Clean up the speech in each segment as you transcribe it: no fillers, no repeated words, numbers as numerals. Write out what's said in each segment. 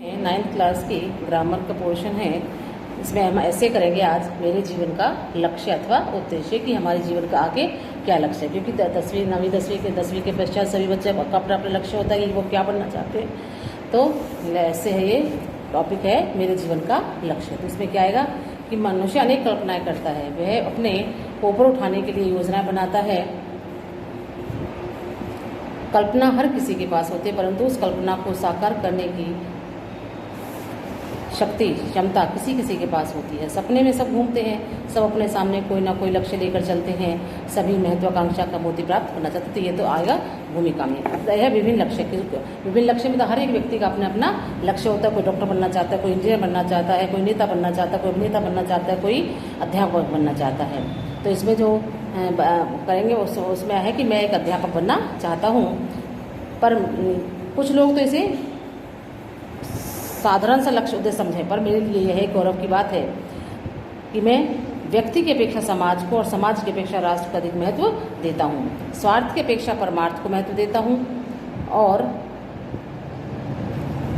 9th class की grammar का portion है। इसमें हम ऐसे करेंगे आज मेरे जीवन का लक्ष्य अथवा उद्देश्य कि हमारे जीवन का आगे क्या लक्ष्य है, क्योंकि 10वीं 9वीं 10वीं के पश्चात सभी बच्चे का अपना अपना लक्ष्य होता है कि वो क्या बनना चाहते हैं। तो ऐसे है, ये टॉपिक है मेरे जीवन का लक्ष्य। तो इसमें क्या आएगा कि मनुष्य अनेक कल्पनाएं करता है, वह अपने ऊपर उठाने के लिए योजनाएं बनाता है। कल्पना हर किसी के पास होती है, परंतु उस कल्पना को साकार करने की शक्ति क्षमता किसी किसी के पास होती है। सपने में सब घूमते हैं, सब अपने सामने कोई ना कोई लक्ष्य लेकर चलते हैं, सभी महत्वाकांक्षा का मोती प्राप्त करना चाहते। तो ये तो आएगा भूमिका में। यह विभिन्न लक्ष्य में तो हर एक व्यक्ति का अपना अपना लक्ष्य होता है। कोई डॉक्टर बनना चाहता है, कोई इंजीनियर बनना चाहता है, कोई नेता बनना चाहता है, कोई अभिनेता बनना चाहता है, कोई अध्यापक बनना चाहता है। तो इसमें जो करेंगे उसमें है कि मैं एक अध्यापक बनना चाहता हूँ, पर कुछ लोग तो इसे साधारण सा लक्ष्य उद्देश्य समझे, पर मेरे लिए यह गौरव की बात है कि मैं व्यक्ति की अपेक्षा समाज को और समाज की अपेक्षा राष्ट्र को अधिक महत्व देता हूँ। स्वार्थ की अपेक्षा परमार्थ को महत्व देता हूँ, और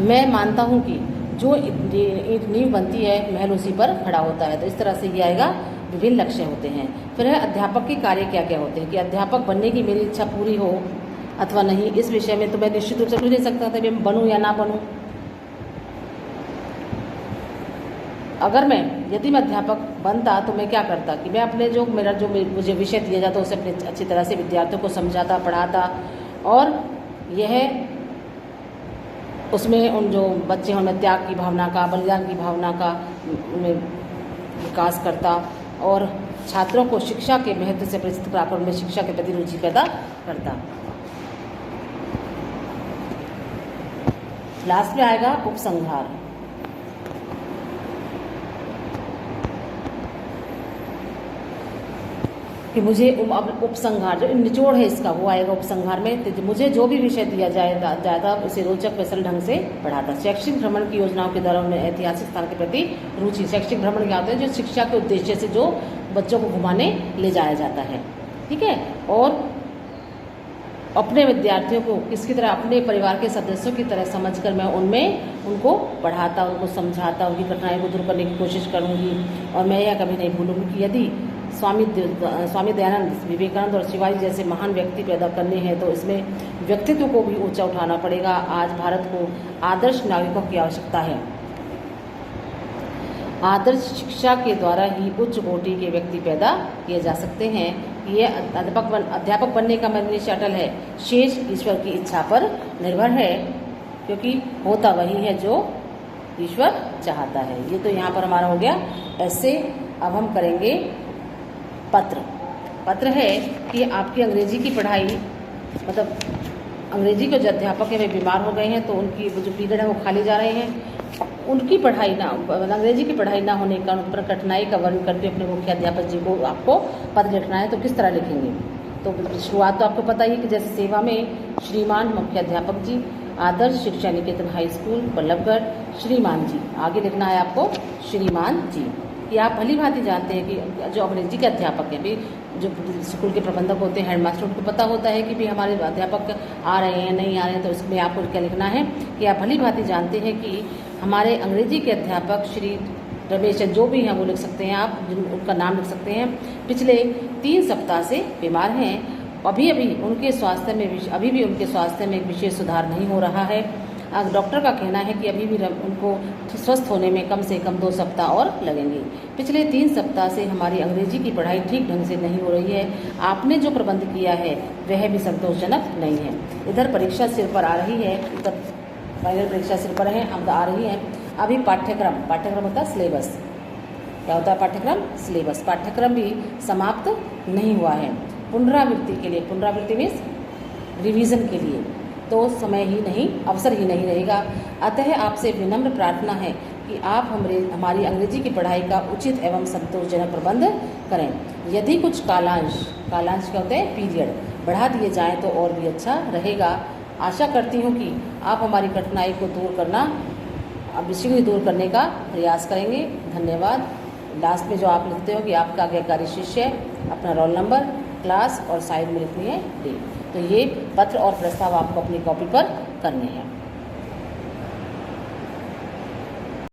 मैं मानता हूँ कि जो नींव बनती है महल उसी पर खड़ा होता है। तो इस तरह से ये आएगा, विभिन्न लक्ष्य होते हैं। फिर है अध्यापक के कार्य क्या क्या होते हैं, कि अध्यापक बनने की मेरी इच्छा पूरी हो अथवा नहीं, इस विषय में तो मैं निश्चित रूप से कुछ नहीं सकता था, मैं बनूँ या ना बनूँ। यदि मैं अध्यापक बनता तो मैं क्या करता कि मैं अपने मुझे विषय दिया जाता उसे अपने अच्छी तरह से विद्यार्थियों को समझाता, पढ़ाता, और यह उसमें उन जो बच्चे हैं उनमें त्याग की भावना का, बलिदान की भावना का विकास करता, और छात्रों को शिक्षा के महत्व से परिचित कराकर उनमें शिक्षा के प्रति रुचि पैदा करता। लास्ट में आएगा उपसंहार, कि मुझे उपसंहार जो निचोड़ है इसका वो आएगा उपसंहार में। तो मुझे जो भी विषय दिया जाता उसे रोचक व सरल ढंग से पढ़ाता। शैक्षिक भ्रमण की योजनाओं के द्वारा उन्हें ऐतिहासिक स्थान के प्रति रुचि। शैक्षिक भ्रमण क्या होता है, जो शिक्षा के उद्देश्य से जो बच्चों को घुमाने ले जाया जाता है, ठीक है। और अपने विद्यार्थियों को किसकी तरह, अपने परिवार के सदस्यों की तरह समझकर मैं उनको पढ़ाता, उनको समझाता, उनकी कठिनाइयों को दूर करने की कोशिश करूँगी। और मैं यह कभी नहीं भूलूंगी कि यदि स्वामी दयानंद, विवेकानंद और शिवाजी जैसे महान व्यक्ति पैदा करने हैं तो इसमें व्यक्तित्व को भी ऊंचा उठाना पड़ेगा। आज भारत को आदर्श नागरिकों की आवश्यकता है। आदर्श शिक्षा के द्वारा ही उच्च कोटि के व्यक्ति पैदा किए जा सकते हैं। ये अध्यापक बनने का मेरा निश्चय अटल है, शेष ईश्वर की इच्छा पर निर्भर है, क्योंकि होता वही है जो ईश्वर चाहता है। ये तो यहाँ पर हमारा हो गया ऐसे। अब हम करेंगे पत्र है कि आपकी अंग्रेजी की पढ़ाई, मतलब अंग्रेजी के जो अध्यापक हैं वे बीमार हो गए हैं, तो उनकी जो पीरियड है वो खाली जा रहे हैं। उनकी पढ़ाई अंग्रेजी की पढ़ाई ना होने का, उन पर कठिनाई का वर्णन करके अपने मुख्य अध्यापक जी को आपको पत्र लिखना है। तो किस तरह लिखेंगे, तो शुरुआत तो आपको पता ही है कि जैसे सेवा में श्रीमान मुख्य अध्यापक जी, आदर्श शिक्षा निकेतन हाई स्कूल बल्लभगढ़, श्रीमान जी, आगे लिखना है आपको श्रीमान जी। कि आप भली भांति जानते हैं कि जो अंग्रेजी के अध्यापक हैं, भी जो स्कूल के प्रबंधक होते हैं, हेडमास्टर, उनको पता होता है कि भी हमारे अध्यापक आ रहे हैं नहीं आ रहे हैं। तो इसमें आपको क्या लिखना है कि आप भली भांति जानते हैं कि हमारे अंग्रेजी के अध्यापक श्री रमेश, जो भी हैं वो लिख सकते हैं आप, उनका नाम लिख सकते हैं, पिछले 3 सप्ताह से बीमार हैं। अभी भी उनके स्वास्थ्य में एक विशेष सुधार नहीं हो रहा है। डॉक्टर का कहना है कि अभी भी उनको स्वस्थ होने में कम से कम 2 सप्ताह और लगेंगे। पिछले 3 सप्ताह से हमारी अंग्रेजी की पढ़ाई ठीक ढंग से नहीं हो रही है। आपने जो प्रबंध किया है वह भी संतोषजनक नहीं है। इधर परीक्षा सिर पर आ रही है, इधर फाइनल परीक्षा सिर पर है, अब आ रही है। अभी पाठ्यक्रम होता है सिलेबस। क्या होता है पाठ्यक्रम? सिलेबस। पाठ्यक्रम भी समाप्त नहीं हुआ है। पुनरावृत्ति मीन्स रिवीजन के लिए तो अवसर ही नहीं रहेगा। अतः आपसे विनम्र प्रार्थना है कि आप हमारी अंग्रेजी की पढ़ाई का उचित एवं संतोषजनक प्रबंध करें। यदि कुछ कालांश क्या होते हैं, पीरियड, बढ़ा दिए जाएं तो और भी अच्छा रहेगा। आशा करती हूँ कि आप हमारी कठिनाई को दूर करने का प्रयास करेंगे। धन्यवाद। लास्ट में जो आप लिखते हो कि आपका आज्ञाकारी शिष्य, अपना रोल नंबर, क्लास और साइड में लिखनी है डेट। तो ये पत्र और प्रस्ताव आपको अपनी कॉपी पर करने हैं।